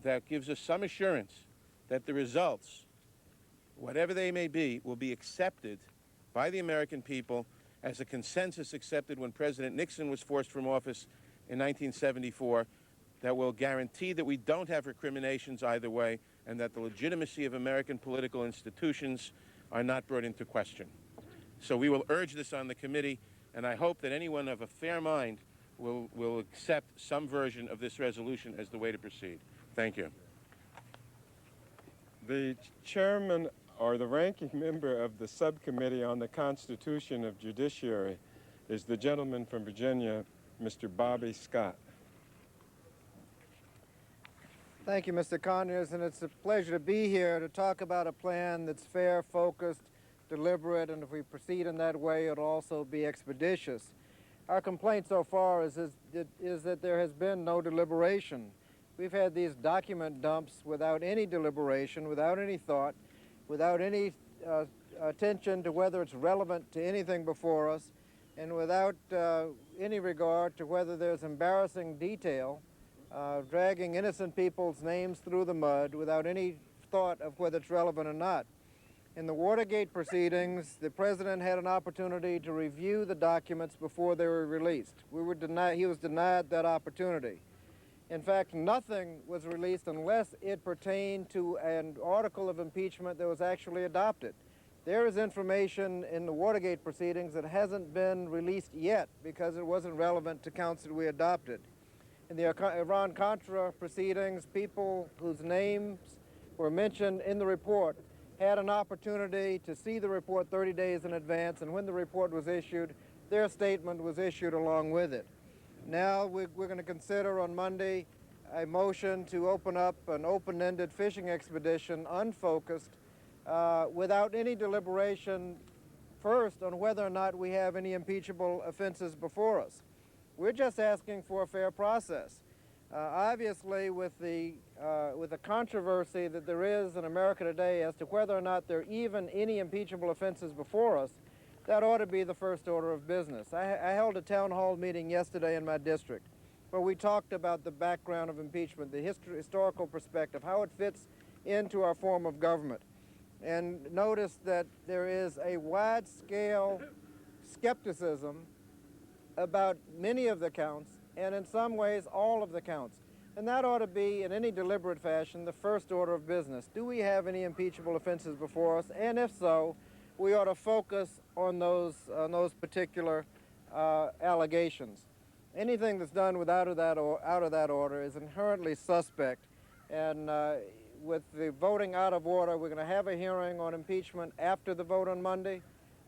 that gives us some assurance that the results, whatever they may be, will be accepted by the American people as a consensus accepted when President Nixon was forced from office in 1974, that will guarantee that we don't have recriminations either way and that the legitimacy of American political institutions are not brought into question. So we will urge this on the committee, and I hope that anyone of a fair mind will accept some version of this resolution as the way to proceed. Thank you. The chairman or the ranking member of the subcommittee on the Constitution of Judiciary is the gentleman from Virginia, Mr. Bobby Scott. Thank you, Mr. Conyers, and it's a pleasure to be here to talk about a plan that's fair, focused, deliberate, and if we proceed in that way, it'll also be expeditious. Our complaint so far is that there has been no deliberation. We've had these document dumps without any deliberation, without any thought, without any attention to whether it's relevant to anything before us, and without any regard to whether there's embarrassing detail, dragging innocent people's names through the mud without any thought of whether it's relevant or not. In the Watergate proceedings, the president had an opportunity to review the documents before they were released. He was denied that opportunity. In fact, nothing was released unless it pertained to an article of impeachment that was actually adopted. There is information in the Watergate proceedings that hasn't been released yet because it wasn't relevant to counts that we adopted. In the Iran-Contra proceedings, people whose names were mentioned in the report had an opportunity to see the report 30 days in advance, and when the report was issued, their statement was issued along with it. Now we're going to consider on Monday a motion to open up an open-ended fishing expedition, unfocused, without any deliberation first on whether or not we have any impeachable offenses before us. We're just asking for a fair process. Obviously, with the controversy that there is in America today as to whether or not there are even any impeachable offenses before us, that ought to be the first order of business. I held a town hall meeting yesterday in my district where we talked about the background of impeachment, the historical perspective, how it fits into our form of government. And notice that there is a wide-scale skepticism about many of the counts, and in some ways all of the counts. And that ought to be, in any deliberate fashion, the first order of business. Do we have any impeachable offenses before us? And if so, we ought to focus on those particular allegations. Anything that's done out of that order is inherently suspect. And with the voting out of order, we're going to have a hearing on impeachment after the vote on Monday.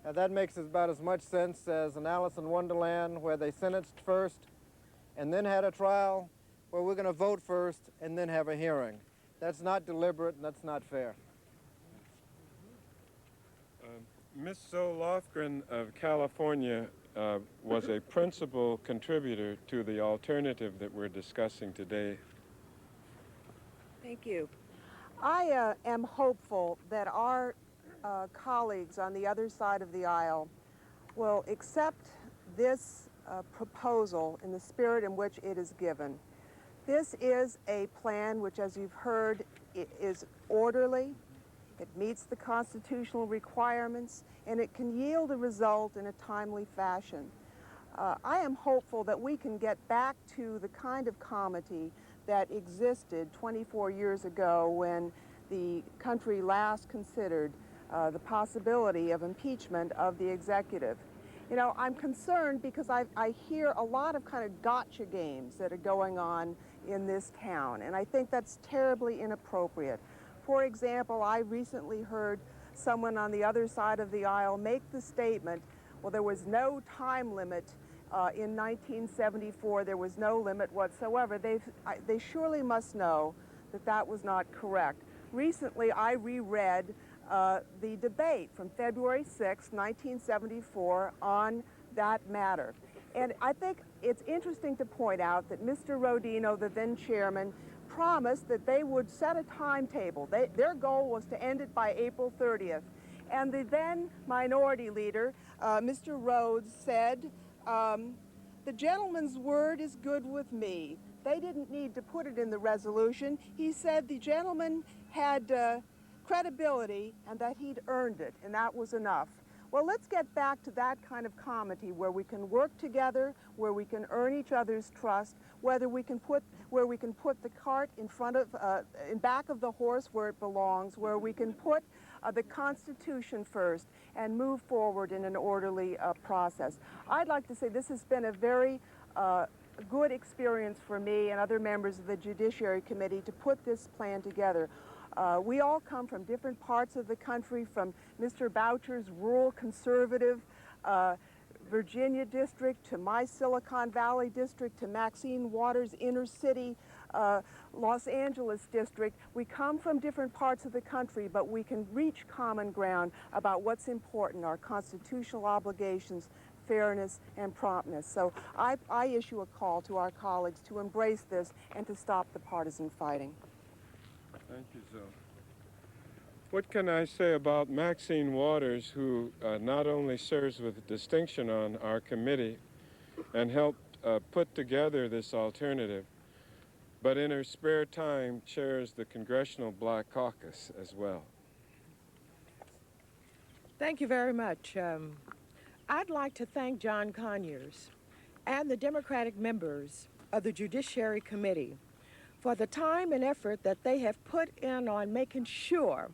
That makes about as much sense as an Alice in Wonderland where they sentenced first and then had a trial, where we're going to vote first and then have a hearing. That's not deliberate and that's not fair. Ms. Zoe Lofgren of California was a principal contributor to the alternative that we're discussing today. Thank you. I am hopeful that our colleagues on the other side of the aisle will accept this proposal in the spirit in which it is given. This is a plan which, as you've heard, it is orderly, it meets the constitutional requirements, and it can yield a result in a timely fashion. I am hopeful that we can get back to the kind of comity that existed 24 years ago when the country last considered the possibility of impeachment of the executive. You know, I'm concerned because I hear a lot of kind of gotcha games that are going on in this town, and I think that's terribly inappropriate. For example, I recently heard someone on the other side of the aisle make the statement, well, there was no time limit in 1974, there was no limit whatsoever. They surely must know that that was not correct. Recently, I reread the debate from February 6, 1974 on that matter. And I think it's interesting to point out that Mr. Rodino, the then chairman, promised that they would set a timetable. Their goal was to end it by April 30th. And the then minority leader, Mr. Rhodes, said, the gentleman's word is good with me. they didn't need to put it in the resolution. He said the gentleman had credibility and that he'd earned it, and that was enough. Well, let's get back to that kind of comity where we can work together, where we can earn each other's trust, where we can put the cart in back of the horse where it belongs, where we can put the Constitution first and move forward in an orderly process. I'd like to say this has been a very good experience for me and other members of the Judiciary Committee to put this plan together. We all come from different parts of the country, from Mr. Boucher's rural conservative Virginia district to my Silicon Valley district to Maxine Waters' inner city Los Angeles district. We come from different parts of the country, but we can reach common ground about what's important, our constitutional obligations, fairness, and promptness. So I issue a call to our colleagues to embrace this and to stop the partisan fighting. Thank you, Zoe. What can I say about Maxine Waters, who not only serves with distinction on our committee and helped put together this alternative, but in her spare time chairs the Congressional Black Caucus as well? Thank you very much. I'd like to thank John Conyers and the Democratic members of the Judiciary Committee for the time and effort that they have put in on making sure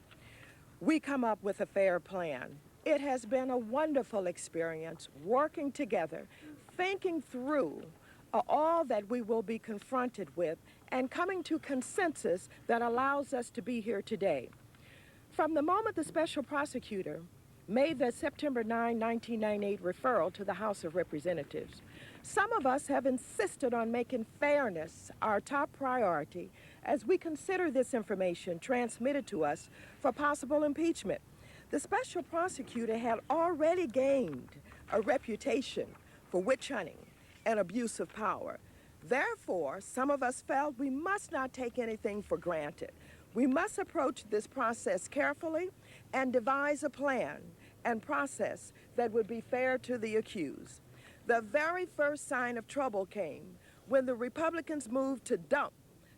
we come up with a fair plan. It has been a wonderful experience working together, thinking through all that we will be confronted with, and coming to consensus that allows us to be here today. From the moment the special prosecutor made the September 9, 1998 referral to the House of Representatives, some of us have insisted on making fairness our top priority as we consider this information transmitted to us for possible impeachment. The special prosecutor had already gained a reputation for witch hunting and abuse of power. Therefore, some of us felt we must not take anything for granted. We must approach this process carefully and devise a plan and process that would be fair to the accused. The very first sign of trouble came when the Republicans moved to dump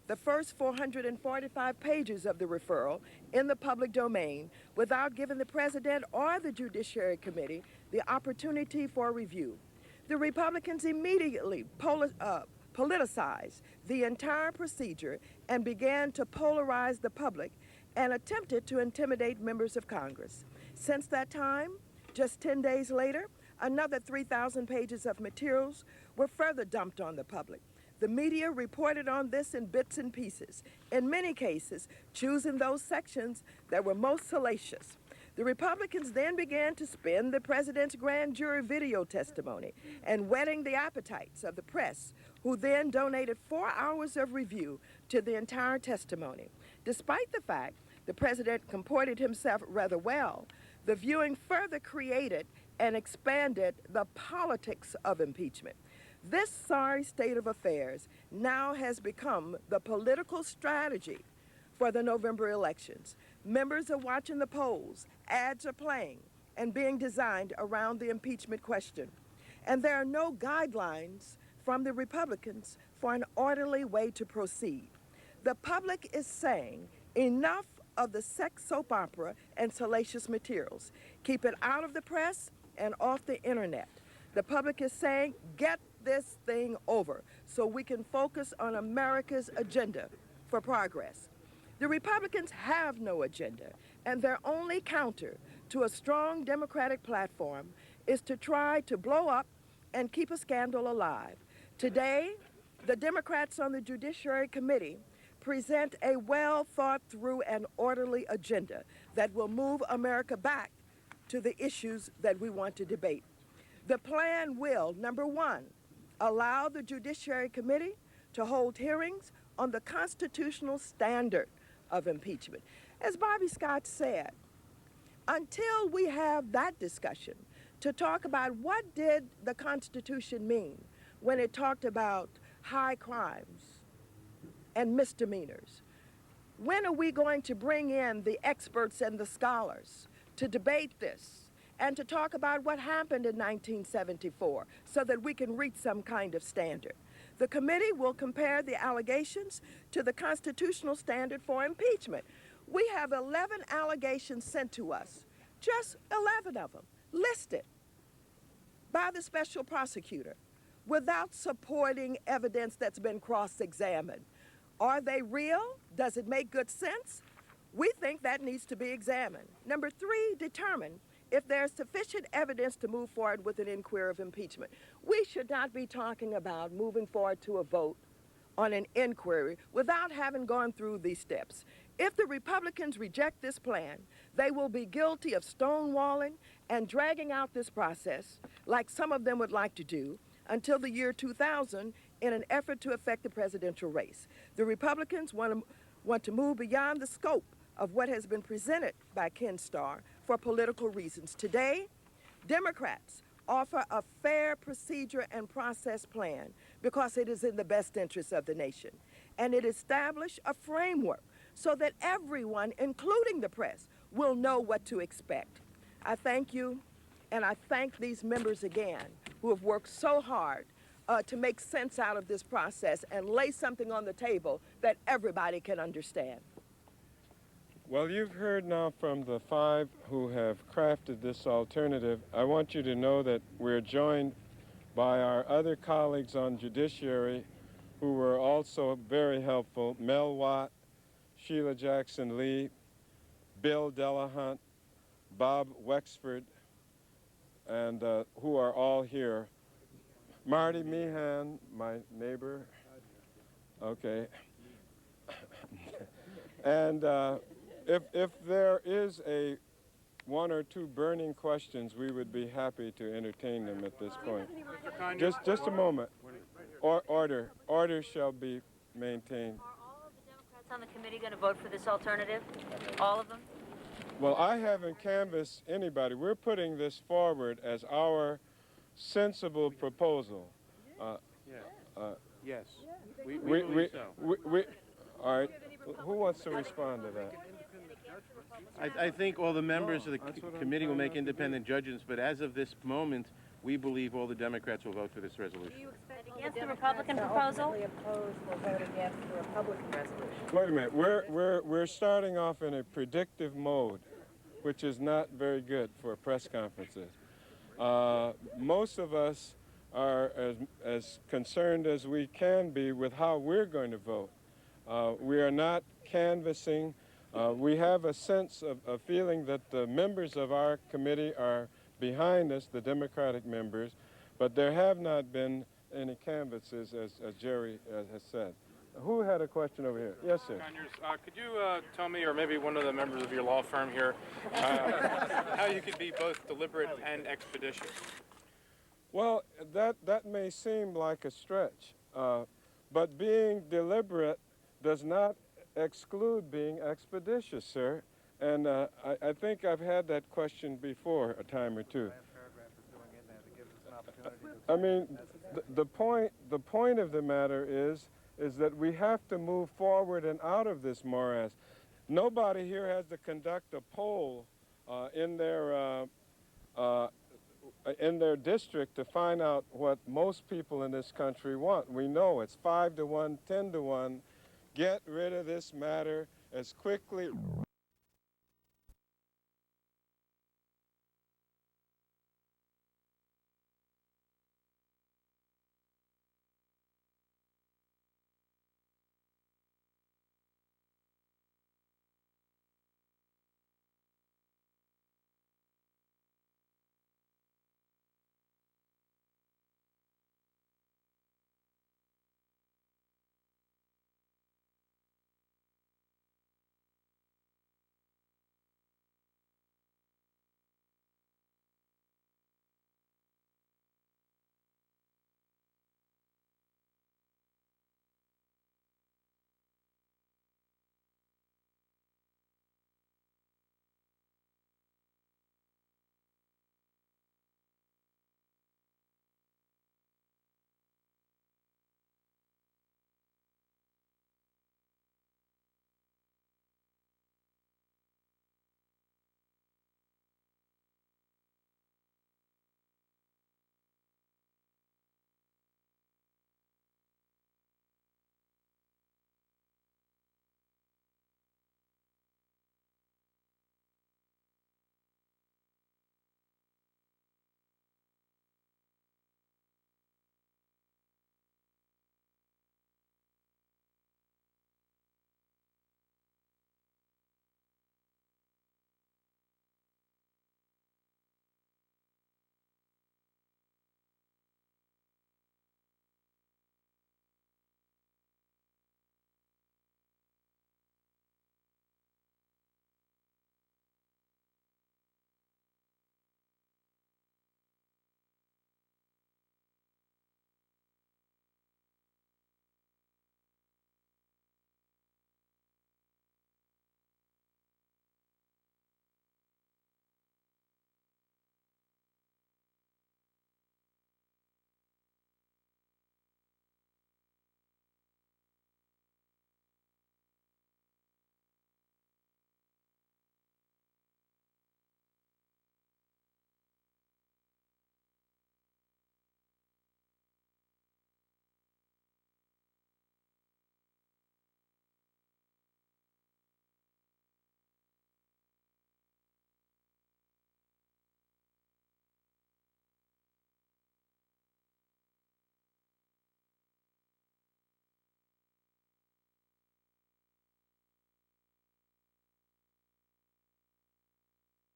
the first 445 pages of the referral in the public domain without giving the President or the Judiciary Committee the opportunity for review. The Republicans immediately politicized the entire procedure and began to polarize the public and attempted to intimidate members of Congress. Since that time, just 10 days later, another 3,000 pages of materials were further dumped on the public. The media reported on this in bits and pieces, in many cases choosing those sections that were most salacious. The Republicans then began to spin the president's grand jury video testimony and whetting the appetites of the press, who then donated 4 hours of review to the entire testimony. Despite the fact the president comported himself rather well, the viewing further created and expanded the politics of impeachment. This sorry state of affairs now has become the political strategy for the November elections. Members are watching the polls, ads are playing and being designed around the impeachment question. And there are no guidelines from the Republicans for an orderly way to proceed. The public is saying enough of the sex soap opera and salacious materials. Keep it out of the press and off the internet. The public is saying, get this thing over so we can focus on America's agenda for progress. The Republicans have no agenda, and their only counter to a strong Democratic platform is to try to blow up and keep a scandal alive. Today, the Democrats on the Judiciary Committee present a well-thought-through and orderly agenda that will move America back to the issues that we want to debate. The plan will, number one, allow the Judiciary Committee to hold hearings on the constitutional standard of impeachment. As Bobby Scott said, until we have that discussion to talk about what did the Constitution mean when it talked about high crimes and misdemeanors, when are we going to bring in the experts and the scholars to debate this and to talk about what happened in 1974 so that we can reach some kind of standard? The committee will compare the allegations to the constitutional standard for impeachment. We have 11 allegations sent to us, just 11 of them, listed by the special prosecutor without supporting evidence that's been cross-examined. Are they real? Does it make good sense? We think that needs to be examined. Number 3, determine if there's sufficient evidence to move forward with an inquiry of impeachment. We should not be talking about moving forward to a vote on an inquiry without having gone through these steps. If the Republicans reject this plan, they will be guilty of stonewalling and dragging out this process, like some of them would like to do, until the year 2000 in an effort to affect the presidential race. The Republicans want to move beyond the scope of what has been presented by Ken Starr for political reasons. Today, Democrats offer a fair procedure and process plan because it is in the best interest of the nation. And it established a framework so that everyone, including the press, will know what to expect. I thank you, and I thank these members again who have worked so hard to make sense out of this process and lay something on the table that everybody can understand. Well, you've heard now from the 5 who have crafted this alternative. I want you to know that we're joined by our other colleagues on judiciary who were also very helpful: Mel Watt, Sheila Jackson Lee, Bill Delahunt, Bob Wexford, and who are all here. Marty Meehan, my neighbor. Okay. And if there is one or two burning questions, we would be happy to entertain them at this point. Just a moment. Order shall be maintained. Are all of the Democrats on the committee going to vote for this alternative? All of them? Well, I haven't canvassed anybody. We're putting this forward as our sensible proposal. Yes. We believe so. All right. Who wants to respond to that? I think all the members of the committee will make independent judgments, but as of this moment, we believe all the Democrats will vote for this resolution. Do you expect against the Republican proposal? Opposed will vote against the Republican resolution. Wait a minute. We're starting off in a predictive mode, which is not very good for press conferences. Most of us are as concerned as we can be with how we're going to vote. We are not canvassing. We have a sense of feeling that the members of our committee are behind us, the Democratic members, but there have not been any canvasses, as Jerry has said. Who had a question over here? Yes, sir. Conyers, could you tell me, or maybe one of the members of your law firm here, how you could be both deliberate and expeditious? Well, that may seem like a stretch, but being deliberate does not exclude being expeditious, sir. And I think I've had that question before a time or two. I mean, the point of the matter is that we have to move forward and out of this morass. Nobody here has to conduct a poll in their district to find out what most people in this country want. We know it's 5 to 1, 10 to 1. Get rid of this matter as quickly